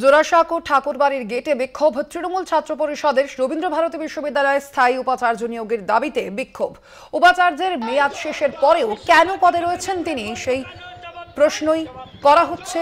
জোড়াসাঁকো ঠাকুরবাড়ির গেটে বিক্ষোভ। তৃণমূল ছাত্র পরিষদের রবীন্দ্রভারতী বিশ্ববিদ্যালয়ে স্থায়ী উপাচার্য নিয়োগের দাবিতে বিক্ষোভ। উপাচার্যের মেয়াদ শেষের পরেও কেন পদে রয়েছেন তিনি, সেই প্রশ্নই করা হচ্ছে।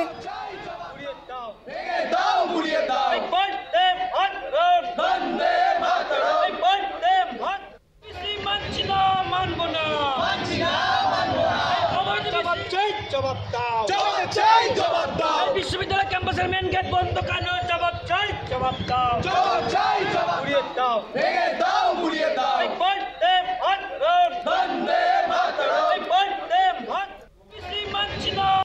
বিশ্ববিদ্যালয় ক্যাম্পাসের মেন গেট বন্ধ কেন? জবাব চাই, জবাব দাও। জবাব চাই, জবাব উড়িয়ে দাও, ভেঙে দাও, উড়িয়ে দাও। বন্দে মাতরম, বন্দে মাতরম, বন্দে মাতরম।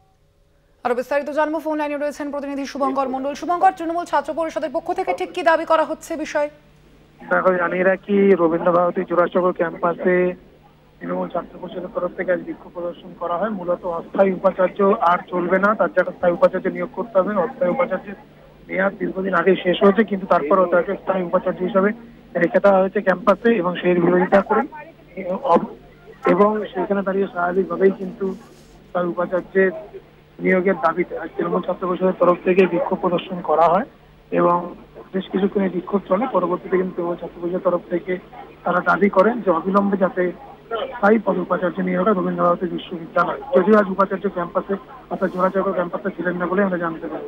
আরো বিস্তারিত জানবো, ফোন লাইনে রয়েছেন প্রতিনিধি শুভঙ্কর মণ্ডল। শুভঙ্কর, তৃণমূল ছাত্র পরিষদের পক্ষ থেকে ঠিক কি দাবি করা হচ্ছে বিষয়? দেখো, জানিয়ে রাখি, রবীন্দ্রভারতী জোড়াসাঁকো ক্যাম্পাসে তৃণমূল ছাত্র পরিষদের তরফ থেকে আজ বিক্ষোভ প্রদর্শন করা হয়। মূলত অস্থায়ী উপাচার্য আর চলবে না, তার জায়গায় স্থায়ী উপাচার্য নিয়োগ করতে হবে। অস্থায়ী উপাচার্যের মেয়াদ দীর্ঘদিন আগে শেষ হয়েছে, কিন্তু তারপরও তাকে স্থায়ী উপাচার্য হিসাবে রেখে দেওয়া হয়েছে ক্যাম্পাসে এবং সেই বিরোধিতা করে এবং সেখানে দাঁড়িয়ে স্বাভাবিকভাবেই কিন্তু স্থায়ী উপাচার্যের নিয়োগের দাবিতে আজ তৃণমূল ছাত্র পরিষদের তরফ থেকে বিক্ষোভ প্রদর্শন করা হয় এবং বেশ কিছুক্ষণ বিক্ষোভ চলে। পরবর্তীতে কিন্তু তৃণমূল ছাত্র পরিষদের তরফ থেকে তারা দাবি করেন যে অবিলম্বে যাতে স্থায়ী পদ উপাচার্য নিয়োগ হয় রবীন্দ্রভারতী বিশ্ববিদ্যালয়। যদিও আজ উপাচার্য ক্যাম্পাসে অর্থাৎ জোড়াসাঁকো ক্যাম্পাসে ছিলেন না বলে আমরা জানতে পারি।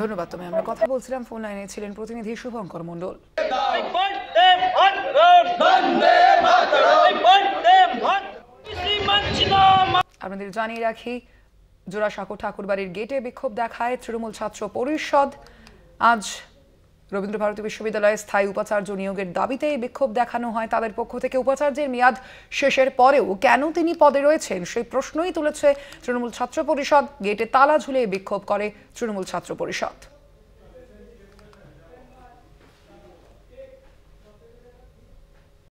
ধন্যবাদ। তুমি আমরা কথা বলছিলাম, ফোন লাইনে ছিলেন প্রতিনিধি শুভঙ্কর মণ্ডল। আপনাদের জানিয়ে রাখি, জোড়াসাঁকো ঠাকুরবাড়ির গেটে বিক্ষোভ দেখায় তৃণমূল ছাত্র পরিষদ। আজ রবীন্দ্রভারতী বিশ্ববিদ্যালয়ে স্থায়ী উপাচার্য নিয়োগের দাবিতে এই বিক্ষোভ দেখানো হয় তাদের পক্ষ থেকে। উপাচার্যের মেয়াদ শেষের পরেও কেন তিনি পদে রয়েছেন সেই প্রশ্নই তুলেছে তৃণমূল ছাত্র পরিষদ। গেটে তালা ঝুলিয়ে বিক্ষোভ করে তৃণমূল ছাত্র পরিষদ।